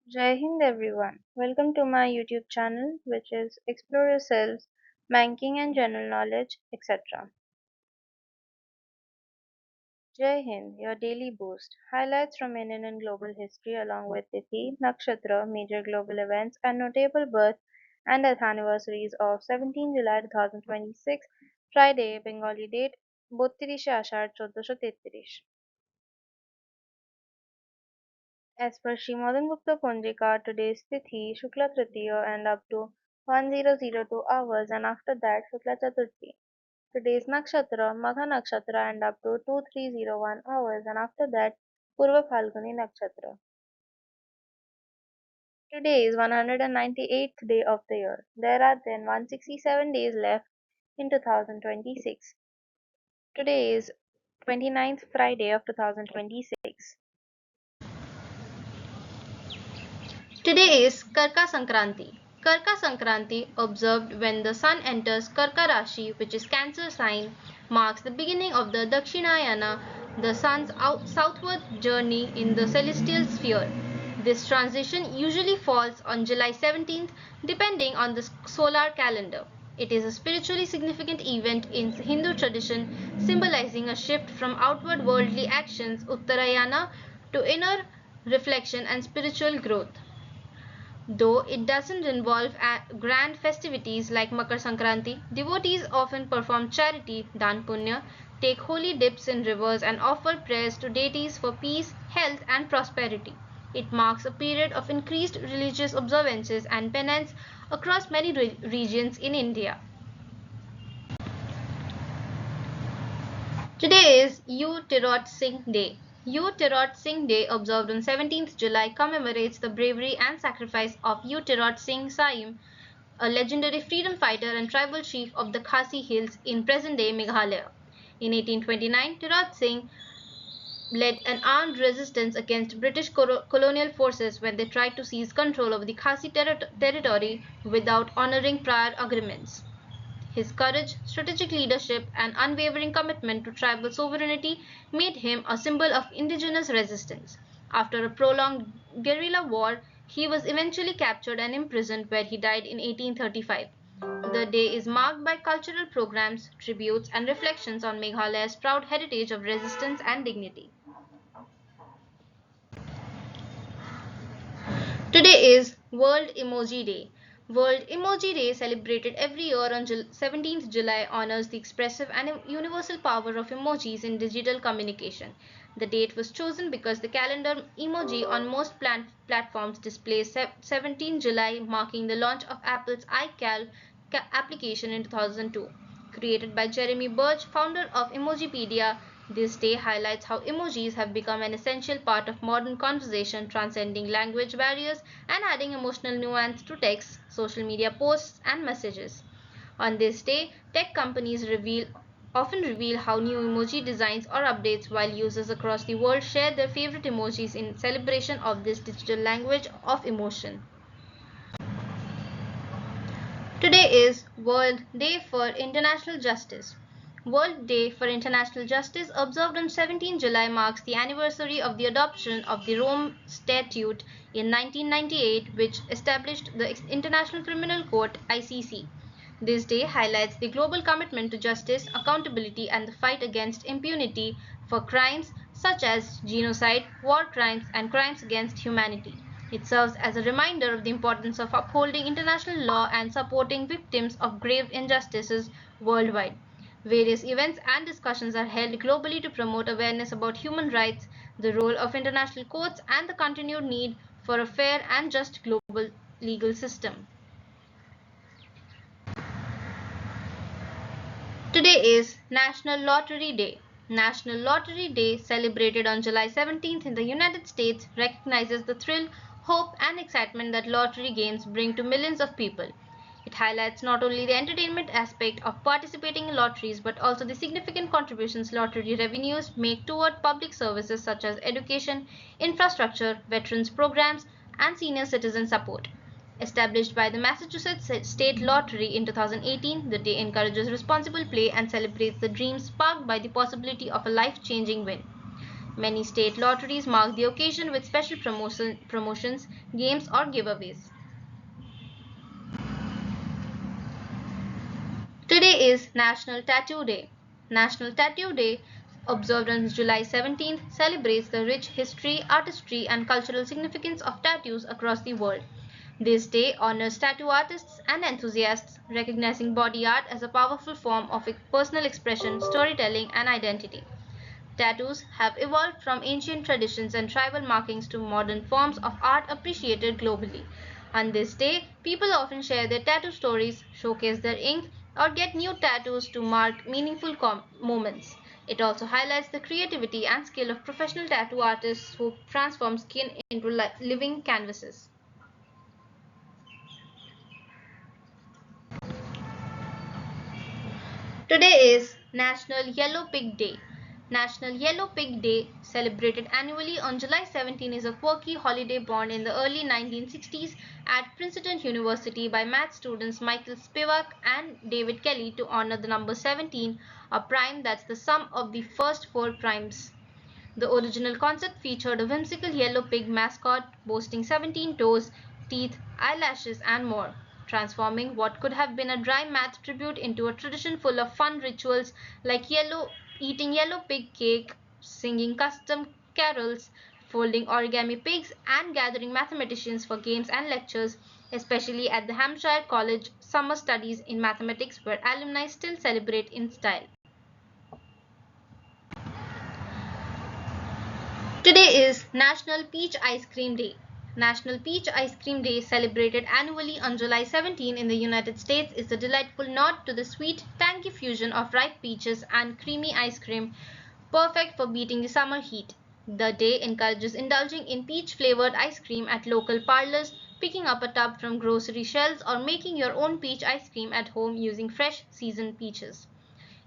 Jai Hind everyone. Welcome to my YouTube channel, which is Explore Yourselves, Banking and General Knowledge, etc. Jai Hind, your daily boost. Highlights from Indian and global history along with Tithi, Nakshatra, major global events, and notable birth and death anniversaries of 17 July 2026, Friday, Bengali date, 32 Ashar 1433. As per Srimodan Gupta Ponjika, today's Tithi, Shukla Tritiya and up to 1002 hours and after that Shukla Chaturthi. Today's Nakshatra, Magha Nakshatra and up to 2301 hours and after that Purva Phalguni Nakshatra. Today is 198th day of the year. There are then 167 days left in 2026. Today is 29th Friday of 2026. Today is Karka Sankranti. Karka Sankranti, observed when the sun enters Karka Rashi, which is Cancer sign, marks the beginning of the Dakshinayana, the sun's southward journey in the celestial sphere. This transition usually falls on July 17th, depending on the solar calendar. It is a spiritually significant event in Hindu tradition, symbolizing a shift from outward worldly actions, Uttarayana, to inner reflection and spiritual growth. Though it doesn't involve grand festivities like Makar Sankranti, devotees often perform charity, dan punya, take holy dips in rivers and offer prayers to deities for peace, health and prosperity. It marks a period of increased religious observances and penance across many regions in India. Today is U Tirot Singh Day. U Tirot Singh Day, observed on 17th July, commemorates the bravery and sacrifice of U Tirot Singh Saim, a legendary freedom fighter and tribal chief of the Khasi Hills in present-day Meghalaya. In 1829, Tirot Singh led an armed resistance against British colonial forces when they tried to seize control of the Khasi territory without honoring prior agreements. His courage, strategic leadership, and unwavering commitment to tribal sovereignty made him a symbol of indigenous resistance. After a prolonged guerrilla war, he was eventually captured and imprisoned, where he died in 1835. The day is marked by cultural programs, tributes, and reflections on Meghalaya's proud heritage of resistance and dignity. Today is World Emoji Day. World Emoji Day, celebrated every year on 17th July, honors the expressive and universal power of emojis in digital communication. The date was chosen because the calendar emoji on most platforms displays 17 July, marking the launch of Apple's iCal application in 2002. Created by Jeremy Birch, founder of Emojipedia, this day highlights how emojis have become an essential part of modern conversation, transcending language barriers and adding emotional nuance to text, social media posts, and messages. On this day, tech companies often reveal how new emoji designs or updates, while users across the world share their favorite emojis in celebration of this digital language of emotion. Today is World Day for International Justice. World Day for International Justice, observed on 17 July, marks the anniversary of the adoption of the Rome Statute in 1998, which established the International Criminal Court (ICC). This day highlights the global commitment to justice, accountability, and the fight against impunity for crimes such as genocide, war crimes, and crimes against humanity. It serves as a reminder of the importance of upholding international law and supporting victims of grave injustices worldwide. Various events and discussions are held globally to promote awareness about human rights, the role of international courts, and the continued need for a fair and just global legal system. Today is National Lottery Day. National Lottery Day, celebrated on July 17th in the United States, recognizes the thrill, hope, and excitement that lottery games bring to millions of people. It highlights not only the entertainment aspect of participating in lotteries but also the significant contributions lottery revenues make toward public services such as education, infrastructure, veterans programs, and senior citizen support. Established by the Massachusetts State Lottery in 2018, the day encourages responsible play and celebrates the dreams sparked by the possibility of a life-changing win. Many state lotteries mark the occasion with special promotions, games, or giveaways. Today is National Tattoo Day. National Tattoo Day, observed on July 17th, celebrates the rich history, artistry, and cultural significance of tattoos across the world. This day honors tattoo artists and enthusiasts, recognizing body art as a powerful form of personal expression, storytelling, and identity. Tattoos have evolved from ancient traditions and tribal markings to modern forms of art appreciated globally. On this day, people often share their tattoo stories, showcase their ink, or get new tattoos to mark meaningful moments. It also highlights the creativity and skill of professional tattoo artists who transform skin into living canvases. Today is National Yellow Pig Day. National Yellow Pig Day, celebrated annually on July 17, is a quirky holiday born in the early 1960s at Princeton University by math students Michael Spivak and David Kelly to honor the number 17, a prime that's the sum of the first four primes. The original concept featured a whimsical yellow pig mascot boasting 17 toes, teeth, eyelashes, and more, transforming what could have been a dry math tribute into a tradition full of fun rituals like eating yellow pig cake, singing custom carols, folding origami pigs, and gathering mathematicians for games and lectures, especially at the Hampshire College Summer Studies in Mathematics, where alumni still celebrate in style. Today is National Peach Ice Cream Day. National Peach Ice Cream Day, celebrated annually on July 17 in the United States, is a delightful nod to the sweet, tangy fusion of ripe peaches and creamy ice cream, perfect for beating the summer heat. The day encourages indulging in peach flavored ice cream at local parlors, picking up a tub from grocery shelves, or making your own peach ice cream at home using fresh, seasoned peaches.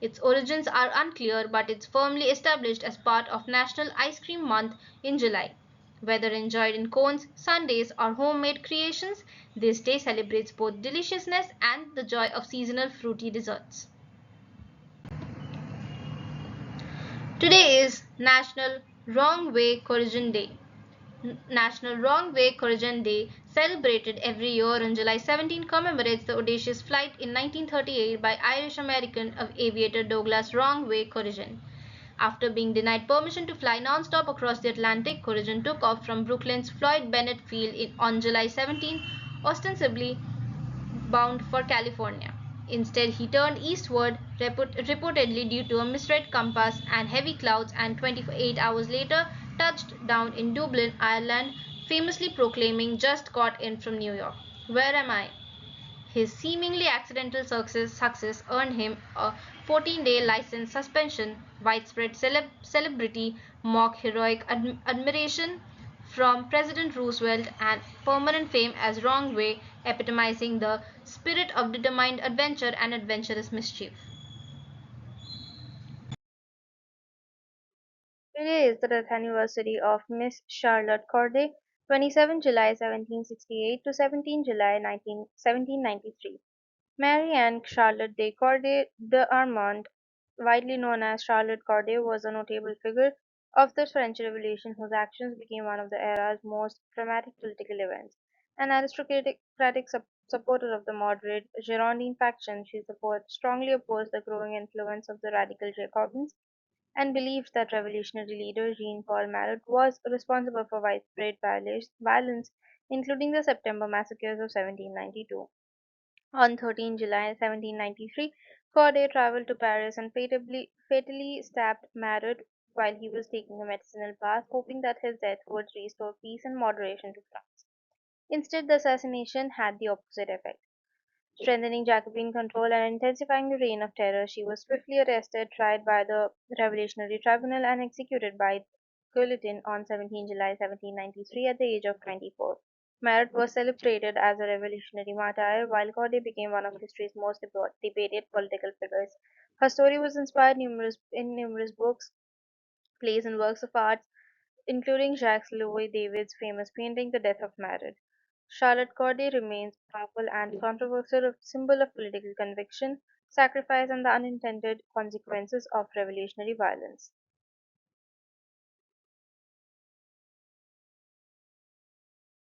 Its origins are unclear, but it's firmly established as part of National Ice Cream Month in July. Whether enjoyed in cones, sundaes, or homemade creations, this day celebrates both deliciousness and the joy of seasonal fruity desserts. Today is National Wrong Way Correction Day. National Wrong Way Correction Day, celebrated every year on July 17, commemorates the audacious flight in 1938 by Irish-American aviator Douglas Wrong Way Corrigan. After being denied permission to fly non-stop across the Atlantic, Corrigan took off from Brooklyn's Floyd Bennett Field on July 17, ostensibly bound for California. Instead, he turned eastward, reportedly due to a misread compass and heavy clouds, and 28 hours later touched down in Dublin, Ireland, famously proclaiming, "Just got in from New York. Where am I?" His seemingly accidental success earned him a 14-day license suspension, widespread celebrity, mock heroic admiration from President Roosevelt, and permanent fame as Wrong Way, epitomizing the spirit of determined adventure and adventurous mischief. Today is the death anniversary of Miss Charlotte Corday, 27 July 1768 to 17 July 1793. Mary Anne Charlotte de Corday d'Armand, widely known as Charlotte Corday, was a notable figure of the French Revolution whose actions became one of the era's most dramatic political events. An aristocratic supporter of the moderate Girondin faction, she strongly opposed the growing influence of the radical Jacobins and believed that revolutionary leader Jean-Paul Marat was responsible for widespread violence, including the September massacres of 1792. On 13 July 1793, Corday traveled to Paris and fatally stabbed Marat while he was taking a medicinal bath, hoping that his death would restore peace and moderation to France. Instead, the assassination had the opposite effect, strengthening Jacobin control and intensifying the reign of terror. She was swiftly arrested, tried by the Revolutionary Tribunal, and executed by guillotine on 17 July 1793 at the age of 24. Marat was celebrated as a revolutionary martyr, while Corday became one of history's most debated political figures. Her story was inspired in numerous books, plays, and works of art, including Jacques Louis David's famous painting "The Death of Marat." Charlotte Corday remains a powerful and controversial symbol of political conviction, sacrifice, and the unintended consequences of revolutionary violence.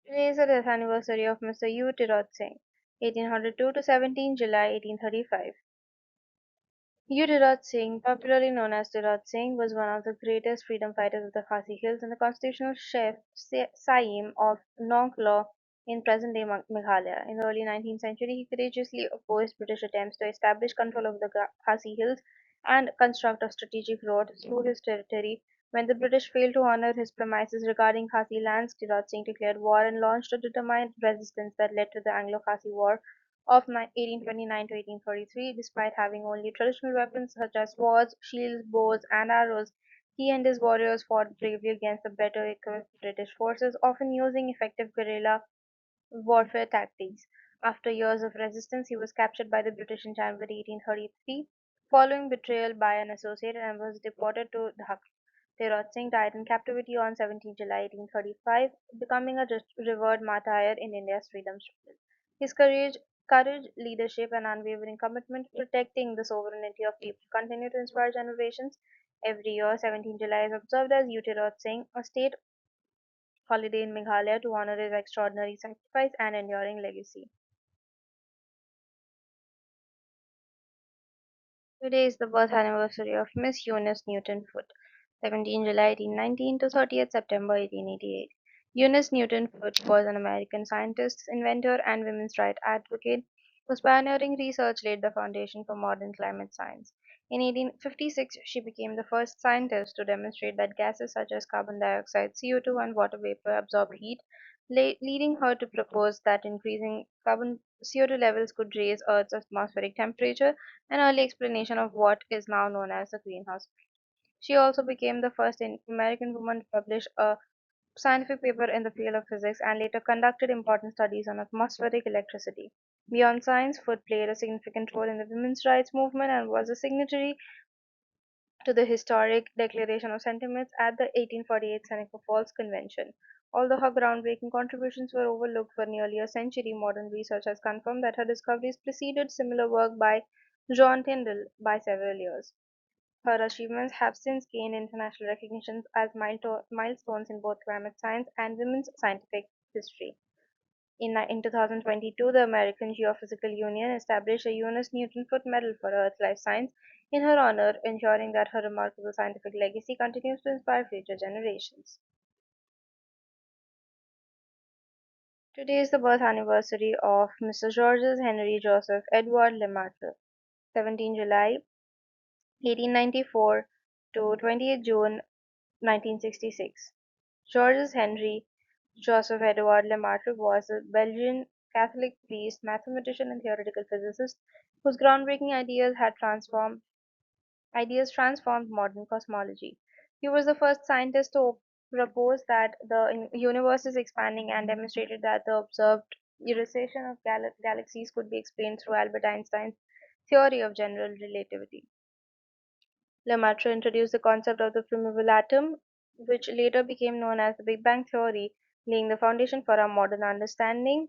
Today is the death anniversary of Mr. U. Tirot Singh, 1802 to 17 July 1835. Tirot Singh, popularly known as Tirot Singh, was one of the greatest freedom fighters of the Khasi Hills and the constitutional chief Saim of Nonglaw in present-day Meghalaya. In the early 19th century, he courageously opposed British attempts to establish control over the Khasi Hills and construct a strategic road through his territory. When the British failed to honor his promises regarding Khasi lands, Tirot Singh declared war and launched a determined resistance that led to the Anglo-Khasi War of 1829 to 1843. Despite having only traditional weapons such as swords, shields, bows, and arrows, he and his warriors fought bravely against the better equipped British forces, often using effective guerrilla warfare tactics. After years of resistance, he was captured by the British in January 1833, following betrayal by an associate, and was deported to Dhaka. Tirot Singh died in captivity on 17 July 1835, becoming a revered martyr in India's freedom struggle. His courage, leadership, and unwavering commitment to protecting the sovereignty of people continue to inspire generations. Every year, 17 July is observed as Tirot Singh, a state holiday in Meghalaya to honor his extraordinary sacrifice and enduring legacy. Today is the birth anniversary of Miss Eunice Newton Foote, 17 July 1819 to 30th September 1888. Eunice Newton Foote was an American scientist, inventor, and women's rights advocate whose pioneering research laid the foundation for modern climate science. In 1856, she became the first scientist to demonstrate that gases such as carbon dioxide, CO2, and water vapor absorb heat, leading her to propose that increasing carbon CO2 levels could raise Earth's atmospheric temperature, an early explanation of what is now known as the greenhouse effect. She also became the first American woman to publish a scientific paper in the field of physics and later conducted important studies on atmospheric electricity. Beyond science, Foote played a significant role in the women's rights movement and was a signatory to the historic Declaration of Sentiments at the 1848 Seneca Falls Convention. Although her groundbreaking contributions were overlooked for nearly a century, modern research has confirmed that her discoveries preceded similar work by John Tyndall by several years. Her achievements have since gained international recognition as milestones in both climate science and women's scientific history. In 2022, the American Geophysical Union established a Eunice Newton Foot Medal for Earth Life Science in her honor, ensuring that her remarkable scientific legacy continues to inspire future generations. Today is the birth anniversary of Mr. Georges Henry Joseph Edward Lemaitre, 17 July 1894 to 28 June 1966. Georges Henry Joseph Edouard Lemaitre was a Belgian Catholic priest, mathematician, and theoretical physicist whose groundbreaking ideas transformed modern cosmology. He was the first scientist to propose that the universe is expanding and demonstrated that the observed rotation of galaxies could be explained through Albert Einstein's theory of general relativity. Lemaitre introduced the concept of the primeval atom, which later became known as the Big Bang theory, laying the foundation for our modern understanding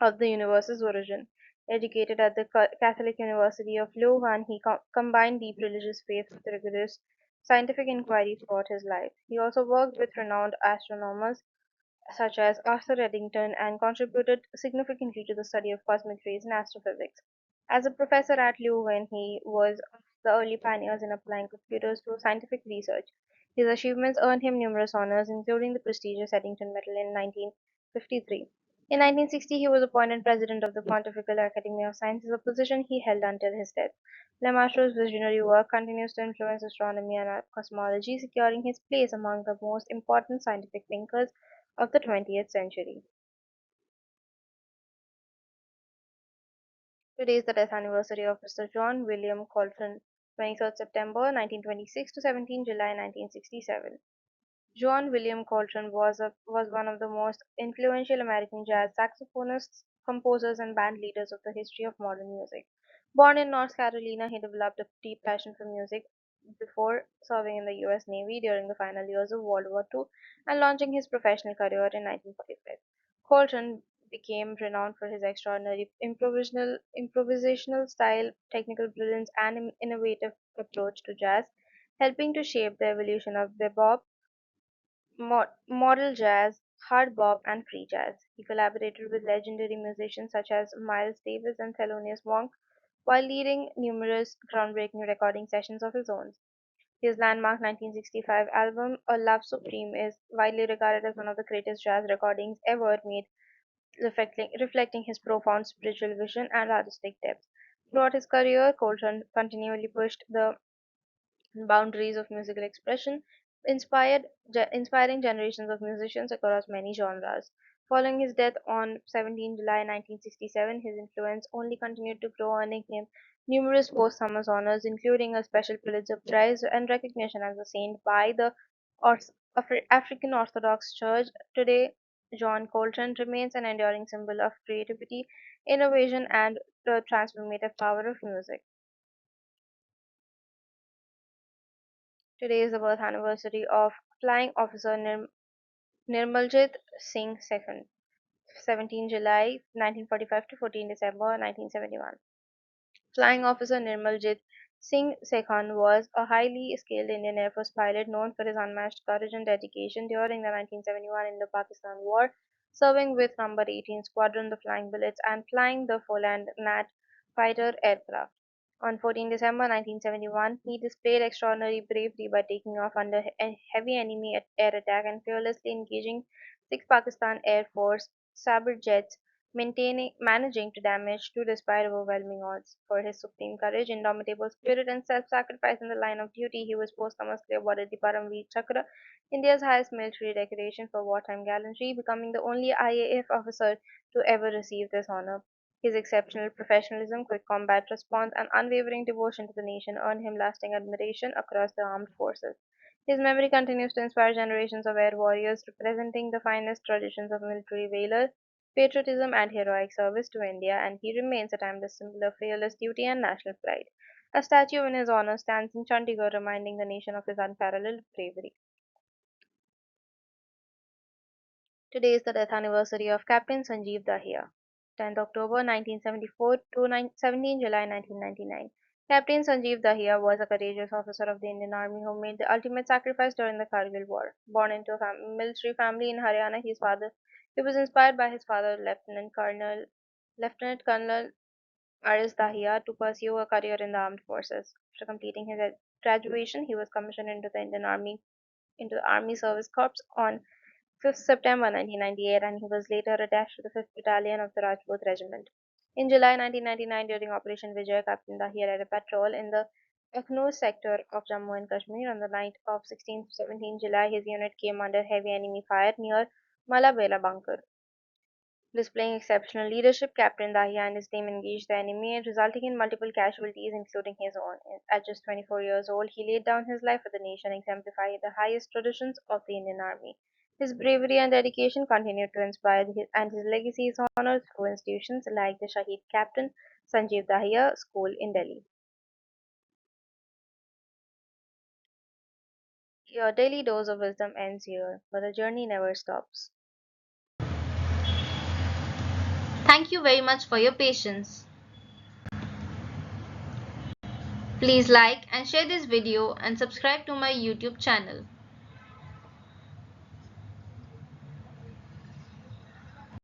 of the universe's origin. Educated at the Catholic University of Louvain, he combined deep religious faith with rigorous scientific inquiry throughout his life. He also worked with renowned astronomers such as Arthur Eddington and contributed significantly to the study of cosmic rays and astrophysics. As a professor at Leuven, he was one of the early pioneers in applying computers to scientific research. His achievements earned him numerous honors, including the prestigious Eddington Medal in 1953. In 1960, he was appointed president of the Pontifical Academy of Sciences, a position he held until his death. Lemaitre's visionary work continues to influence astronomy and cosmology, securing his place among the most important scientific thinkers of the 20th century. Today is the death anniversary of Mr. John William Coltrane, 23rd September 1926 to 17 July 1967. John William Coltrane was one of the most influential American jazz saxophonists, composers, and band leaders of the history of modern music. Born in North Carolina, he developed a deep passion for music before serving in the U.S. Navy during the final years of World War II and launching his professional career in 1945. Coltrane became renowned for his extraordinary improvisational style, technical brilliance, and innovative approach to jazz, helping to shape the evolution of bebop, modal jazz, hard bop, and free jazz. He collaborated with legendary musicians such as Miles Davis and Thelonious Monk while leading numerous groundbreaking recording sessions of his own. His landmark 1965 album, A Love Supreme, is widely regarded as one of the greatest jazz recordings ever made, reflecting his profound spiritual vision and artistic depth. Throughout his career, Coltrane continually pushed the boundaries of musical expression, inspiring generations of musicians across many genres. Following his death on 17 July 1967, his influence only continued to grow, earning him numerous posthumous honors, including a special Pulitzer Prize and recognition as a saint by the African Orthodox Church. Today, John Coltrane remains an enduring symbol of creativity, innovation, and the transformative power of music. Today is the birth anniversary of Flying Officer Nirmaljit Singh II, 17 July 1945 to 14 December 1971. Flying Officer Nirmaljit Singh Sekhan was a highly skilled Indian Air Force pilot known for his unmatched courage and dedication during the 1971 Indo-Pakistan War, serving with No. 18 Squadron, the Flying Bullets, and flying the Foland Nat fighter aircraft. On 14 December 1971, he displayed extraordinary bravery by taking off under a heavy enemy air attack and fearlessly engaging six Pakistan Air Force Sabre jets, managing to damage two despite overwhelming odds. For his supreme courage, indomitable spirit, and self-sacrifice in the line of duty, he was posthumously awarded the Paramveer Chakra, India's highest military decoration for wartime gallantry, becoming the only IAF officer to ever receive this honor. His exceptional professionalism, quick combat response, and unwavering devotion to the nation earned him lasting admiration across the armed forces. His memory continues to inspire generations of air warriors, representing the finest traditions of military valor, patriotism, and heroic service to India, and he remains a timeless symbol of fearless duty and national pride. A statue in his honor stands in Chandigarh, reminding the nation of his unparalleled bravery. Today is the death anniversary of Captain Sanjeev Dahiya, 10th October 1974 to 17 July 1999. Captain Sanjeev Dahiya was a courageous officer of the Indian Army who made the ultimate sacrifice during the Kargil War. Born into a military family in Haryana, he was inspired by his father, Lieutenant Colonel Aris Dahiya, to pursue a career in the armed forces. After completing his graduation, he was commissioned into the Army Service Corps on 5th September 1998, and he was later attached to the 5th Battalion of the Rajput Regiment. In July 1999, during Operation Vijay, Captain Dahiya led a patrol in the Akhnoor sector of Jammu and Kashmir. On the night of 16-17 July, his unit came under heavy enemy fire near Malabela Bunker. Displaying exceptional leadership, Captain Dahiya and his team engaged the enemy, resulting in multiple casualties, including his own. At just 24 years old, he laid down his life for the nation, exemplifying the highest traditions of the Indian Army. His bravery and dedication continued to inspire, and his legacy is honored through institutions like the Shahid Captain Sanjeev Dahiya School in Delhi. Your daily dose of wisdom ends here, but the journey never stops. Thank you very much for your patience. Please like and share this video and subscribe to my YouTube channel.